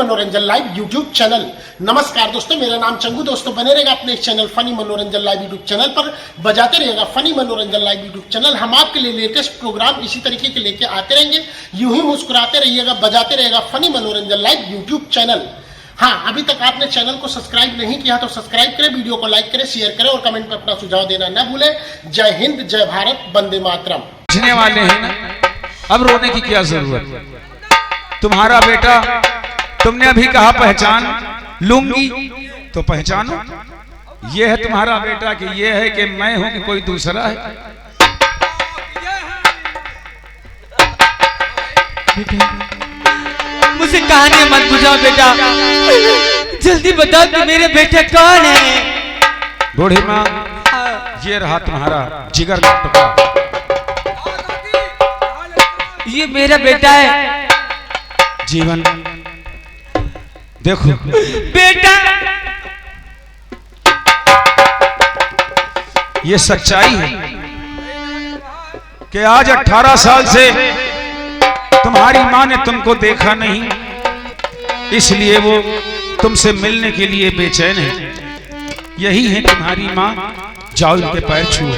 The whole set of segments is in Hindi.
मनोरंजन लाइव यूट्यूब चैनल। नमस्कार दोस्तों, मेरा नाम चंगू। दोस्तों बने रहेगा अपने इस चैनल फनी मनोरंजन लाइव यूट्यूब चैनल पर, बजाते रहेगा फनी मनोरंजन लाइव यूट्यूब चैनल। हम आपके लिए लेटेस्ट प्रोग्राम इसी तरीके के लेके आते रहेंगे। यूं ही मुस्कुराते रहिएगा, बजाते रहेगा फनी मनोरंजन लाइव यूट्यूब चैनल। हाँ, अभी तक आपने चैनल को सब्सक्राइब नहीं किया तो सब्सक्राइब करें, वीडियो को लाइक करें, शेयर करें और कमेंट में अपना सुझाव देना न भूलें। जय हिंद, जय भारत, वंदे मातरम। पूछने वाले हैं ना, अब रोने की क्या जरूरत। तुम्हारा बेटा, तुमने अभी कहा पहचान लूंगी, तो पहचानो। ये है तुम्हारा बेटा कि ये है कि मैं हूं कि कोई दूसरा है। मुझे कहानी मत बुझाओ बेटा, जल्दी बताओ कि मेरे बेटे कौन है। बूढ़ी माँ, ये रहा तुम्हारा जिगर का टुकड़ा। ये मेरा बेटा है। जीवन देखो बेटा, ये सच्चाई है कि आज 18 साल से तुम्हारी माँ ने तुमको देखा नहीं, इसलिए वो तुमसे मिलने के लिए बेचैन है। यही है तुम्हारी माँ, जाओ इनके पैर छुओ।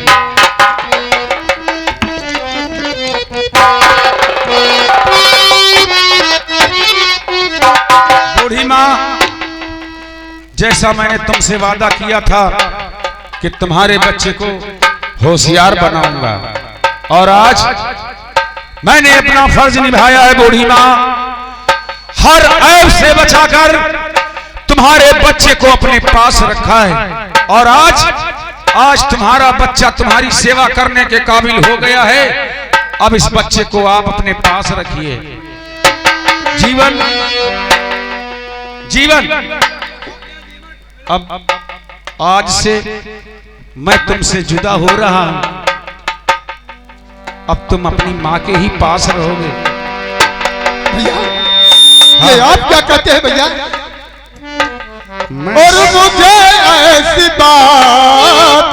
बूढ़ी माँ, जैसा मैंने तुमसे वादा किया था कि तुम्हारे बच्चे को होशियार बनाऊंगा, और आज मैंने अपना फर्ज निभाया है। बूढ़ी माँ, हर ऐब से बचाकर तुम्हारे बच्चे को अपने पास रखा है, और आज तुम्हारा बच्चा तुम्हारी सेवा करने के काबिल हो गया है। अब इस बच्चे को आप अपने पास रखिए। जीवन अब आज से मैं तुमसे जुदा हो रहा हूं। अब तुम अपनी माँ के ही पास रहोगे। भैया, ये आप क्या कहते हैं भैया? और मुझे ऐसी बात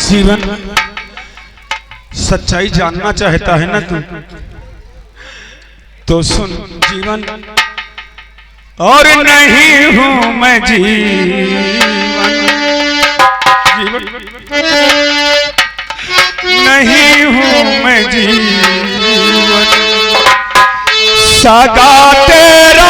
जीवन सच्चाई जानना चाहता है ना तू, तो सुन जीवन। और नहीं हूं मैं जीवन, जीवन नहीं हूं मैं जीवन, सगा तेरा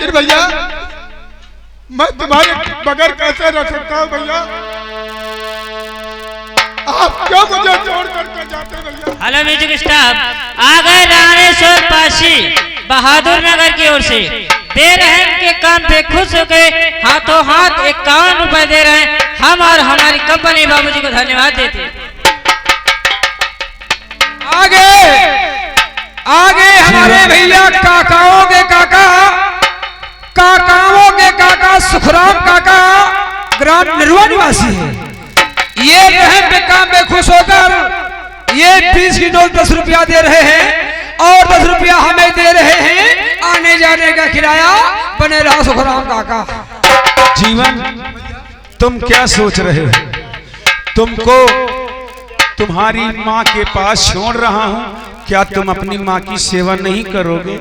भाई भैया मैं तुम्हारे बगैर कैसे रह सकता हूँ भैया? आप क्यों मुझे छोड़ करके जाते भैया? हेलो म्यूजिक स्टाफ, आ गए रानेश्वर पासी बहादुर नगर की ओर से। दे रहे हैं उनके काम पे खुश हो गए, हाथों हाथ 51 रुपए दे रहे हैं। हम और हमारी कंपनी बाबूजी को धन्यवाद देते हैं। आगे आगे हमारे भैया काकाओं के काका, काकाओं के काका सुखराम काका ग्राम निरवा निवासी है। ये रहम पे काम में खुश होकर ये 20 की नोट 10 रुपया दे रहे हैं और 10 रुपया हमें दे रहे हैं। आने जाने का किराया बने रहा सुखराम काका। जीवन तुम क्या सोच रहे हो? तुमको तुम्हारी माँ के पास छोड़ रहा हूँ, क्या तुम अपनी माँ की सेवा नहीं करोगे?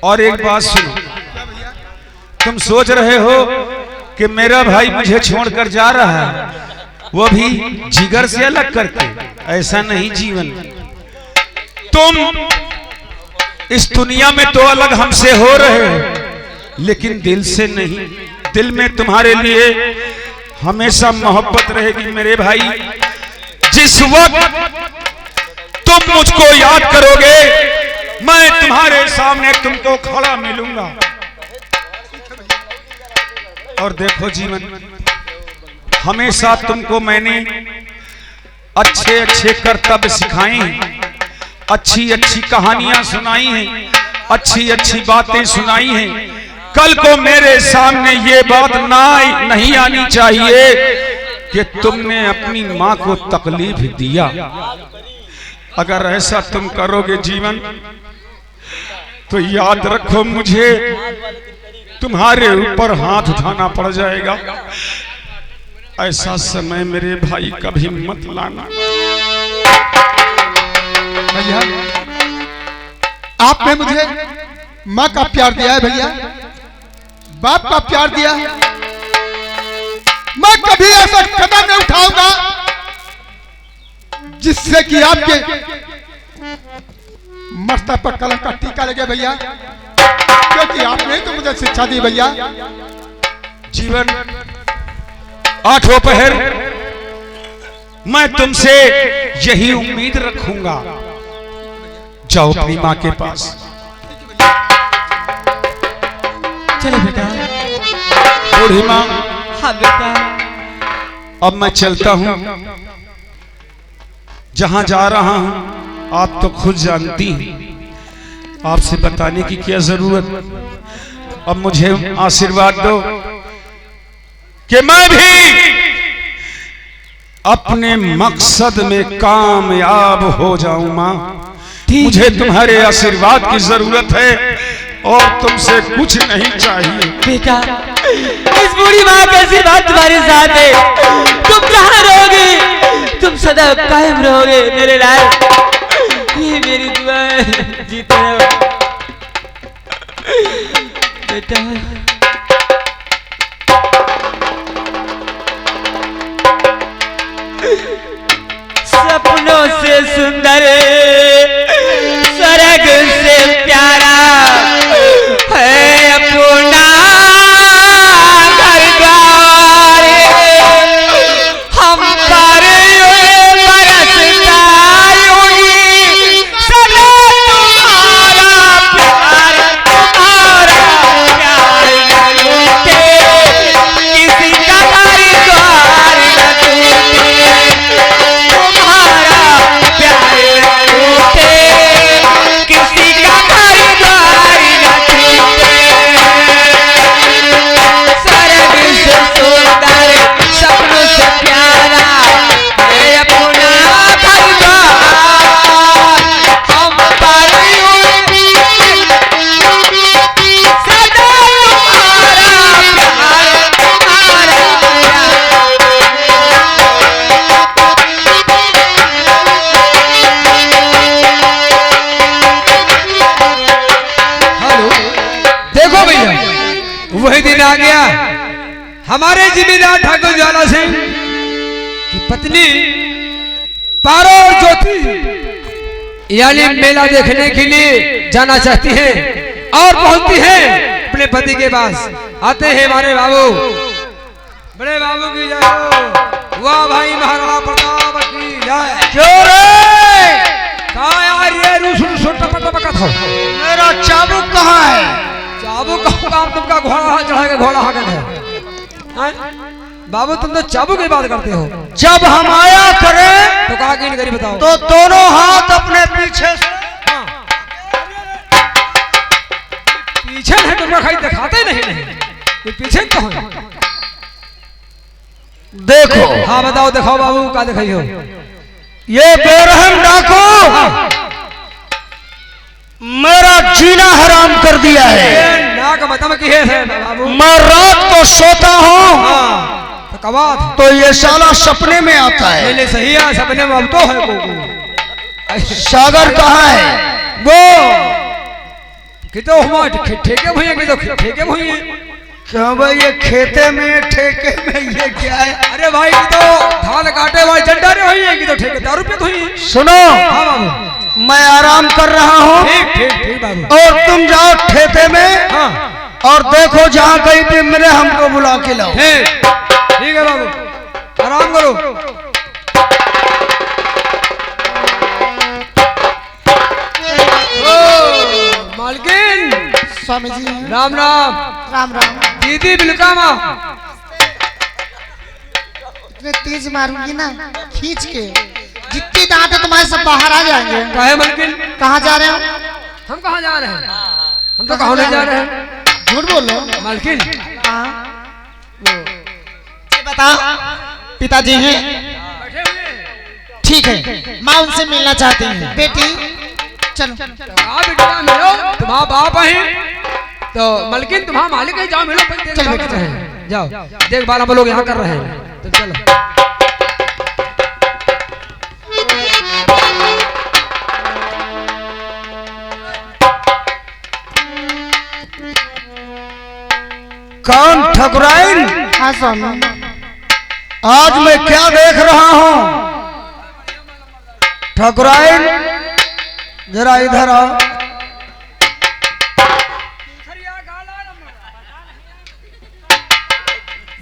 और एक बात सुनो, तुम सोच रहे हो कि मेरा भाई मुझे छोड़कर जा रहा है, वो भी जिगर से अलग करके। ऐसा नहीं जीवन, तुम इस दुनिया में तो अलग हमसे हो रहे हो, लेकिन दिल से नहीं। दिल में तुम्हारे लिए हमेशा मोहब्बत रहेगी मेरे भाई। जिस वक्त तुम मुझको याद करोगे, मैं तुम्हारे सामने तुमको खड़ा मिलूंगा। और देखो जीवन, हमेशा तुमको मैंने अच्छे अच्छे कर्तव्य सिखाए हैं, अच्छी अच्छी कहानियां सुनाई हैं, अच्छी अच्छी बातें सुनाई हैं। कल को मेरे सामने ये बात नहीं आनी चाहिए कि तुमने अपनी माँ को तकलीफ दिया। अगर ऐसा तुम करोगे जीवन, तो याद रखो मुझे तुम्हारे ऊपर हाथ उठाना पड़ जाएगा। ऐसा समय मेरे भाई कभी मत लाना। भैया आपने मुझे माँ का प्यार दिया है भैया, बाप का प्यार दिया है। मैं कभी ऐसा कदम नहीं उठाऊंगा जिससे कि आपके मस्तक पर कलम का टीका लगे भैया, क्योंकि आपने तो मुझे शिक्षा दी भैया। जीवन 8 पहर मैं तुमसे यही उम्मीद रखूंगा। जाओ अपनी माँ के पास। चलो बेटा। बूढ़ी माँ, हाँ बेटा। अब मैं चलता हूँ, जहां जा रहा हूं आप तो खुद जानती हैं, आपसे बताने की क्या जरूरत। अब मुझे आशीर्वाद दो कि मैं भी अपने मकसद में कामयाब हो जाऊं। माँ, मुझे तुम्हारे आशीर्वाद की जरूरत है और तुमसे कुछ नहीं चाहिए। बेटा, इस बूढ़ी माँ का आशीर्वाद तुम्हारे साथ है। तुम जहाँ रहोगे तुम सदा कायम रहोगे मेरे लाल। ये मेरी दुआ है, जीते रहो बेटा। सपनों से सुंदर, स्वर्ग से प्यारा है अपना घर द्वार। हम पर बरसता यूं सदा तुम्हारा प्यार, तुम्हारा प्यार न लूटे, किसी का घर द्वार न टूटे। तुम्हारा प्यार न लूटे, किसी का घर द्वार न टूटे। स्वर्ग से सुंदर, सपनों से प्यारा है अपना घर द्वार। हम पर सदा तुम्हारा प्यार, तुम्हारा हेलो, देखो भैया, वही दिन आ गया हमारे जिम्मेदार ठाकुर ज्वाला सिंह की पत्नी पारो और ज्योति यानी मेला देखने के लिए जाना चाहती हैं और पहुंचती हैं अपने पति के पास। आते हैं हमारे बाबू, बड़े बाबू की जय हो। वाह भाई, महाराणा प्रताप की जय। कहाँ यार ये रूस टपा का था? मेरा चाबुक कहाँ है? चाबुक का काम तुमका घोड़ा चढ़ा के घोड़ा हाकत है। हैं? बाबू तुम तो चाबुक की बात करते हो। जब हम आया करें तो कहा कि करी बताओ। तो दोनों हाथ अपने पीछे से हाँ। पीछे है तुमका खाई दिखाते ही नहीं ये पीछे तो है। देखो। हाँ बताओ, दिखाओ बाबू, का दिखाई हो? ये बेरहम डाकू मेरा जीना हराम कर दिया है। नाक मतम की है बाबू। मैं रात को सोता हूँ हाँ, तो कबात तो ये साला सपने में आता है। नहीं सही है, सपने में अब तो है को सागर कहाँ है? वो कि तो हम ठेके भैया कि तो ठेके भैया। क्यों भाई, ये खेते में ठेके में ये क्या है? अरे भाई की तो धान काटे वाले जंडारे हुई है कि तो ठेकेदार रुपये तो हुई। सुनो, हाँ बाबू, मैं आराम कर रहा हूँ ठीक ठीक ठीक बाबू। और तुम जाओ खेते में हाँ और देखो जहाँ कहीं पे मिले हमको बुला के लाओ। ठीक ठीक है बाबू, आराम करो। मालकिन, स्वामी जी राम राम। राम राम। दीदी बिलका माँ, इतने तेज मारूंगी ना, खींच के जितनी दांत है तुम्हारे सब बाहर आ जाएंगे। काहे मालकिन? कहाँ जा रहे हो? हम कहाँ जा रहे हैं? हम तो कहाँ नहीं जा रहे हैं। झूठ बोलो। मालकिन, हाँ, ये बताओ, पिताजी हैं? ठीक है, माँ उनसे मिलना चाहती है। बेटी चलो। कहा बेटा मिलो, तुम्हारा बाप है तो मालकिन तुम्हारा मालिक है, जाओ मिलो। चल बेटा, जाओ, देखभाल हम लोग यहाँ कर रहे हैं, तो चलो। कौन ठकुराइन? हाँ स्वामी। आज मैं क्या देख रहा हूँ? ठकुराइन जरा इधर आओ।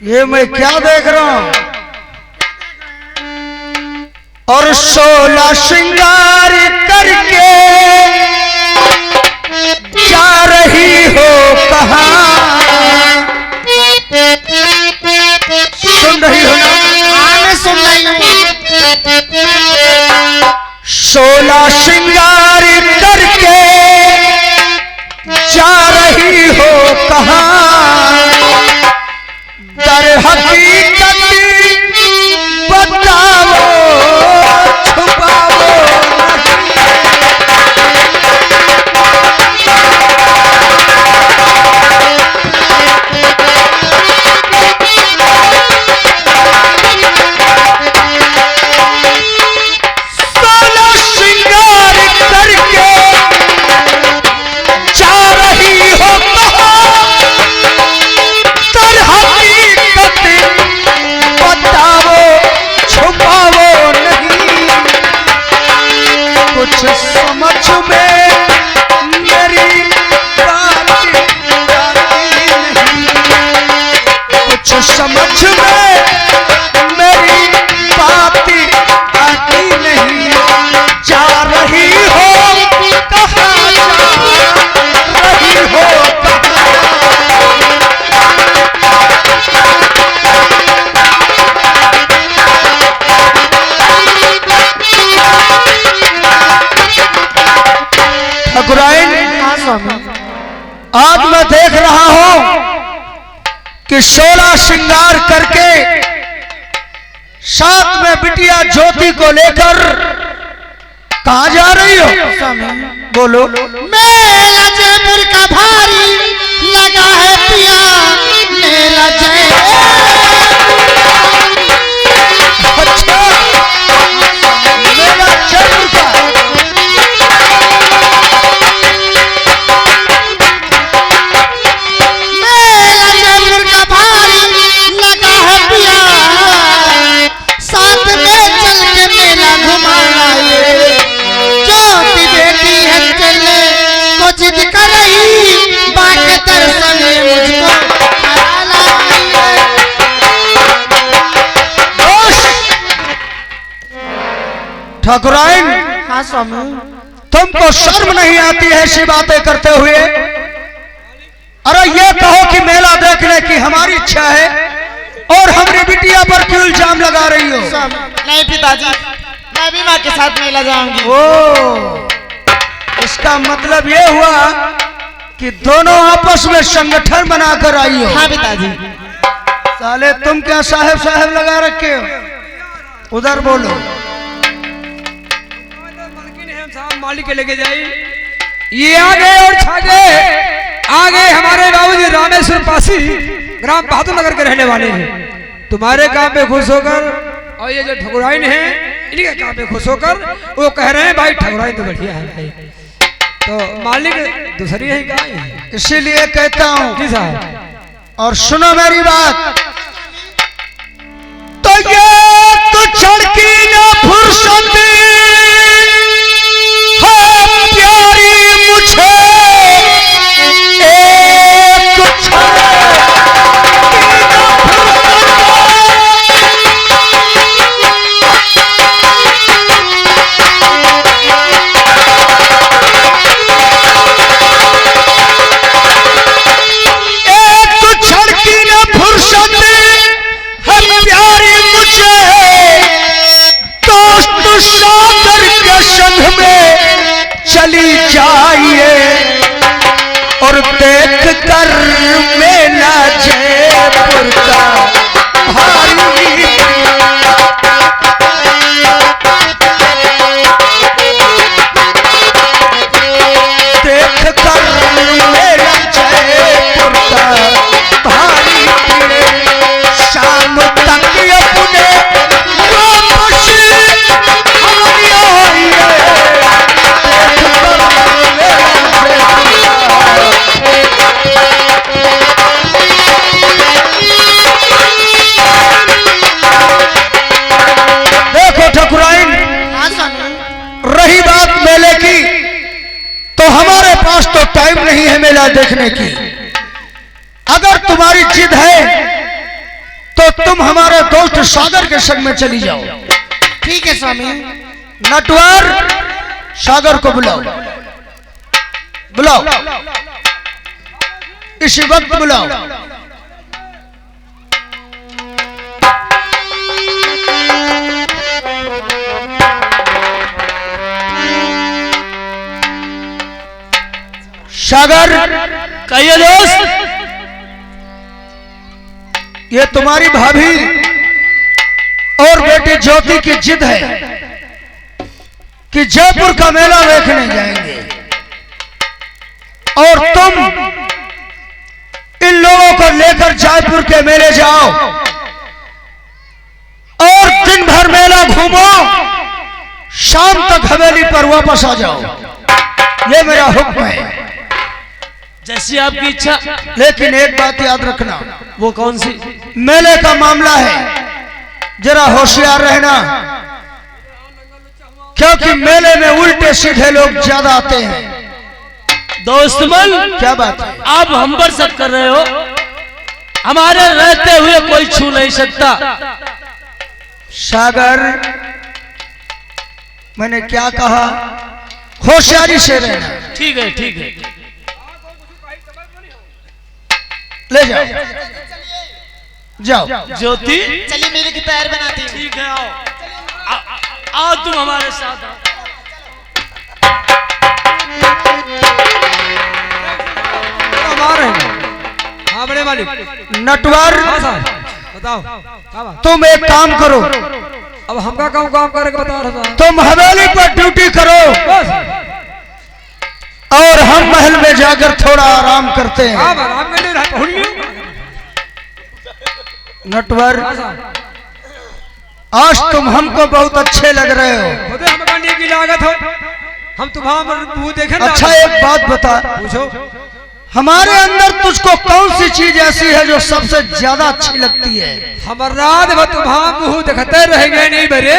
ये मैं क्या देख रहा हूँ? और 16 श्रृंगार करके जा रही हो कहाँ? सुन रही हो ना? मैं सुन रही हूँ। 16 श्रृंगार करके जा रही हो कहाँ? दर हकीकत बताओ छुपाओ समझ में मेरी बात आती नहीं, कुछ समझ में मेरी बात आती नहीं। जा रही हो कहाँ, जा रही हो आज मैं देख रहा हूं कि 16 श्रृंगार करके साथ में बिटिया ज्योति को लेकर कहां जा रही हो? बोलो। मेला जयपुर का भारी लगा है पिया, मेला जयपुर। अच्छा, मेला जयपुर का। ठाकुराइन, हाँ स्वामी। तुमको शर्म नहीं आती है ऐसी बातें करते हुए? अरे ये कहो कि मेला देखने की हमारी इच्छा है और हमारी बिटिया पर क्यों इल्जाम लगा रही हो? नहीं पिताजी, मैं भी माँ के साथ मेला जाऊंगी। ओ, इसका मतलब ये हुआ कि दोनों आपस में संगठन बनाकर आई हो। हाँ पिताजी। साले तुम क्या साहब साहब लगा रखे हो? उधर बोलो। मालिक के लेके जाई, ये आगे और छागे आगे हमारे बाबूजी रामेश्वर पासी ग्राम बहादुर नगर के रहने वाले हैं। तुम्हारे काम पे खुश होकर और ये जो ठकुराइन है इनके काम पे खुश होकर वो कह रहे हैं भाई ठकुराइन तो बढ़िया है भाई, तो मालिक दूसरी है क्या? इसीलिए कहता हूँ। जी साहब। और सुनो मेरी बात, तो ये तो छड़की ना फुर्सत चली जाइए और देख कर मेला जयपुर का भारी, देख कर मेला जयपुर का भारी, शाम तक अपने वापस रही बात मेले की, तो हमारे पास तो टाइम नहीं है मेला देखने की। अगर तुम्हारी जिद है तो तुम हमारे दोस्त सागर के संग में चली जाओ। ठीक है स्वामी। नटवर सागर को बुलाओ, बुलाओ, इसी वक्त बुलाओ। सागर, कहिए दोस्त। ये तुम्हारी भाभी और बेटी ज्योति की जिद है कि जयपुर का मेला देखने जाएंगे और तुम इन लोगों को लेकर जयपुर के मेले जाओ और दिन भर मेला घूमो, शाम तक हवेली पर वापस आ जाओ। ये मेरा हुक्म है। जैसी आपकी इच्छा। लेकिन एक बात याद रखना। वो कौन सी? मेले का मामला है, जरा होशियार रहना, क्योंकि मेले में उल्टे सीधे लोग ज्यादा आते हैं। दोस्तमन, क्या बात है? आप हम पर शक कर रहे हो? हमारे रहते हुए कोई छू नहीं सकता। सागर, मैंने क्या कहा? होशियारी से रहना। ठीक है, ठीक है। ले जाओ, जाओ। ज्योति, चलिए मेले की तैयार बनाती हूँ। ठीक है, आओ। आओ तुम हमारे साथ आओ। हाँ बड़े मालिक। नटवर, हाँ साहब, बताओ क्या बात? तुम एक काम करो, अब हमका काम काम करके बता रहा था। तुम हवेली पर ड्यूटी करो और हम महल में जाकर थोड़ा आराम करते हैं। आराम करने नटवर, आज तुम हमको बहुत अच्छे लग रहे हो। खुद हम करने की लागत हो, हम तुम्हारा मुंह देखे ना। अच्छा एक बात बता, पूछो। हमारे अंदर तुझको कौन सी चीज ऐसी है जो सबसे ज्यादा अच्छी लगती है? हमारा तुम्हारा मुंह देखते रहेंगे नहीं बरे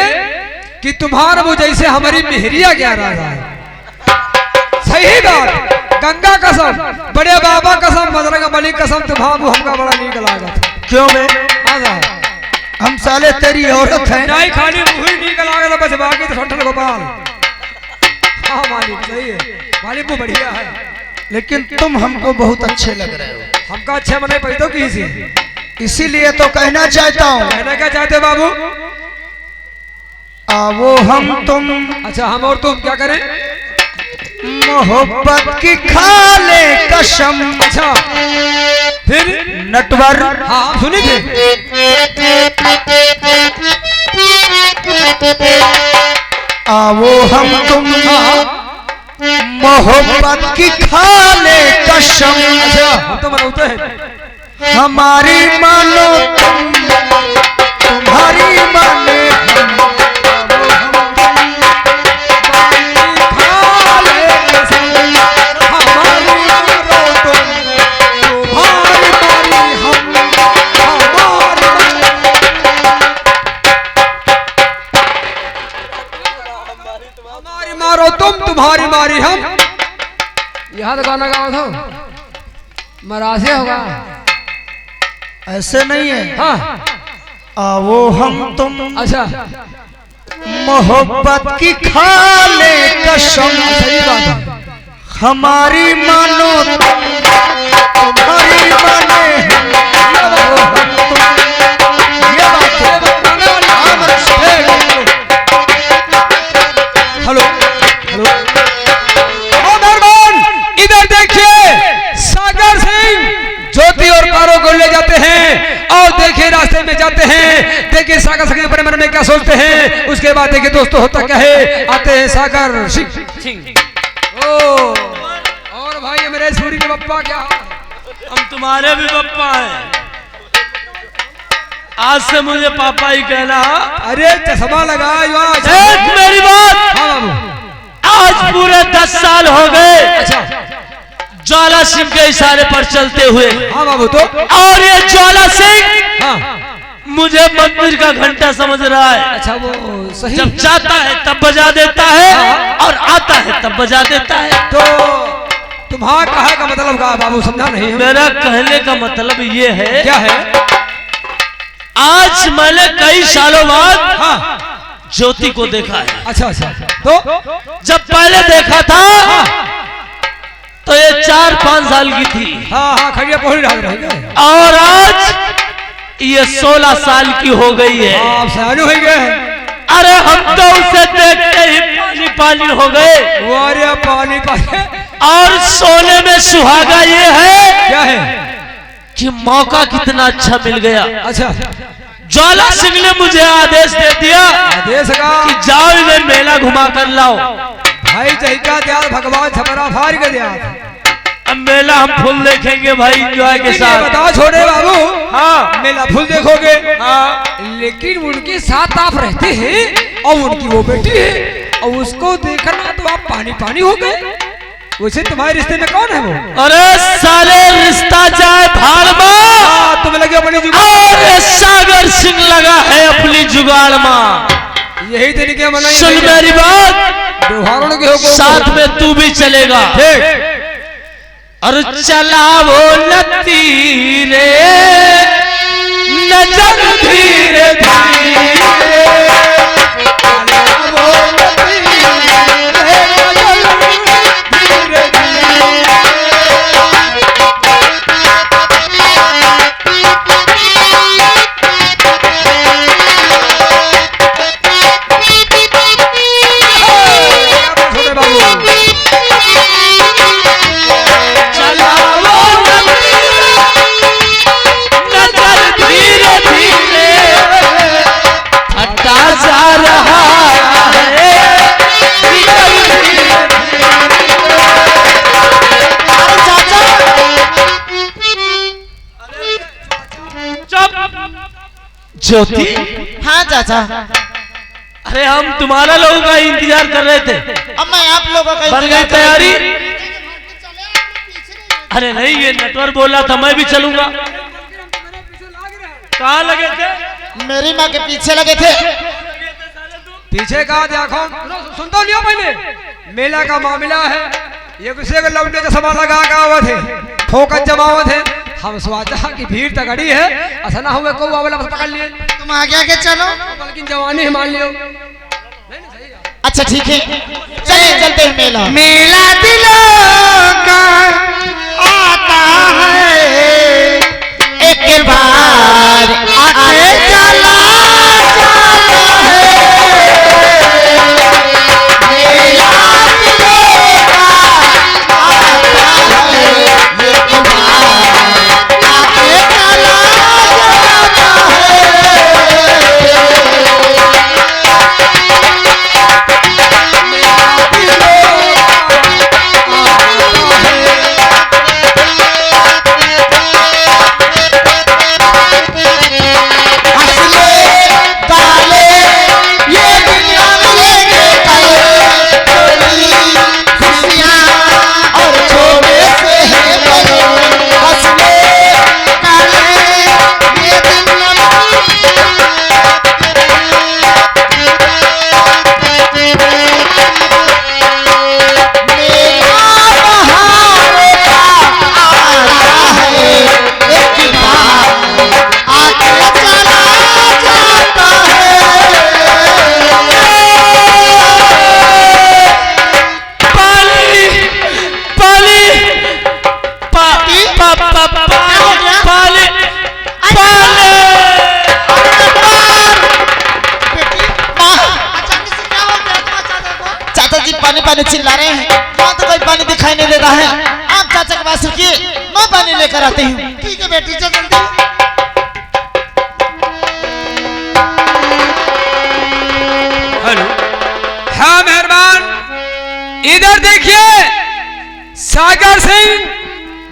कि तुम्हारा मुंह जैसे हमारी मेहरिया क्या रहा है। सही बात, गंगा कसम, बड़े बाबा कसम, बजरंग बली कसम, तुम्हारा मुंह हमका बड़ा नीक लागत। क्यों बे? हाँ साहब, हम साले तेरी औरत हैं। नहीं खाली मुंह ही नीक लागत, बस बाकी तो ठंडल गोपाल। हाँ मालिक, सही है मालिक, वो बढ़िया है। लेकिन तुम हमको बहुत अच्छे लग रहे हो। हमका अच्छे मने पैदो की से, इसीलिए तो कहना चाहता हूँ। कहना क्या चाहते हो बाबू? आओ हम तुम अच्छा, हम और तुम क्या करें? मोहब्बत की खा ले कसम। अच्छा, फिर नटवर, हाँ सुनी थे। आओ हम तुम मोहब्बत की खा ले कसम। अच्छा, हम तो मनाते हैं। हमारी मानो तुम, तुम्हारी माने हम। मारो तुम, तुम्हारी मारी हम। यहाँ तो गाना गाओ था, मरासे होगा। ऐसे नहीं है। हाँ, आओ हम तुम अच्छा, मोहब्बत की खा ले कसम। सही बात है। हमारी मानो तुम, तुम्हारी माने हम। आओ हम तुम, ये बात है। हेलो हेलो, ओ मेहरबान, इधर देखिए, सागर सिंह ज्योति और पारो को ले जाते हैं और देखिए रास्ते में जाते हैं। देखिए सागर सिंह अपने मन में क्या सोचते हैं। उसके बाद देखिए दोस्तों होता क्या है। आते हैं सागर सिंह। ओ और भाई मेरे सूरी के पप्पा, क्या हम तुम्हारे भी पप्पा हैं। आज से मुझे पापा ही कहना। अरे चश्मा लगा एक मेरी बात। हाँ बाबू, आज पूरे 10 साल हो गए अच्छा, ज्वाला सिंह के इशारे पर चलते हुए। हाँ बाबू, तो और ये ज्वाला सिंह हाँ, मुझे मंदिर का घंटा समझ रहा है। अच्छा वो सही। जब जाता है तब बजा देता है और आता है तब बजा देता है। तो तुम्हारा कहा का मतलब का बाबू समझा नहीं? मेरा कहने का मतलब ये है, क्या है? आज मैंने कई सालों बाद हाँ, ज्योति को देखा है। अच्छा अच्छा, तो जब पहले देखा था तो ये 4-5 साल की थी। हाँ हाँ, खड़िया पहुंच रह गए और आज ये 16 साल की हो गई है। आप सयाने हो गए। अरे हम तो उसे देखते ही पानी पानी हो गए। वारे पानी पानी। और सोने में सुहागा ये है क्या है कि मौका कितना अच्छा मिल गया। अच्छा, ज्वाला सिंह ने मुझे आदेश दे दिया आदेश का कि जाओ इन्हें मेला घुमा कर लाओ। भाई जहिका दिया भगवान छपरा फाड़ के दिया। अब मेला हम फुल देखेंगे भाई, एंजॉय के साथ। बताओ छोटे बाबू, हाँ मेला फुल देखोगे। हाँ, लेकिन उनके साथ आप रहते हैं और उनकी वो बेटी है और उसको देखना तो आप पानी पानी हो गए। वैसे तुम्हारे रिश्ते में कौन है वो? अरे सारे रिश्ता जाए भाड़ में, तुम लगे अपनी जुगाड़। और सागर सिंह लगा है अपनी जुगाड़ में। यही तरीके मना। सुन मेरी बात, त्योहारों के हुक्म साथ में तू भी चलेगा। ठीक। और चला वो लती रे नजर धीरे धीरे, ज्योति। हाँ चाचा, अरे हम तुम्हारा लोगों का इंतजार कर रहे थे। अब मैं आप लोगों का बन गई तैयारी? अरे नहीं, ये नटवर बोला था मैं भी चलूंगा। कहाँ लगे थे? मेरी माँ के पीछे लगे थे। पीछे कहा देखो, सुन तो लियो पहले। मेला का मामला है, ये किसी को लौटने का सामान लगा का हुआ थे, फोकस जमावत है। हम सोचा कि भीड़ तगड़ी है, ऐसा ना हुआ को वाला पकड़ लिए। तुम आगे आगे चलो, बल्कि जवानी है मान लियो। अच्छा ठीक है, चलिए चलते हैं मेला। मेला दिलों का आता है, एक बार आके चला जाता है। मेला दिलों का आता है, एक बार आके चला जाता पानी पानी चिल्ला रहे हैं, वहाँ तो कोई पानी दिखाई नहीं दे रहा है। आप चाचा के पास रुकिए, मैं पानी लेकर आती हूँ। ठीक है बेटी, चल जल्दी। हेलो, हाँ मेहरबान, इधर देखिए। सागर सिंह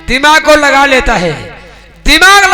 दिमाग को लगा लेता है, दिमाग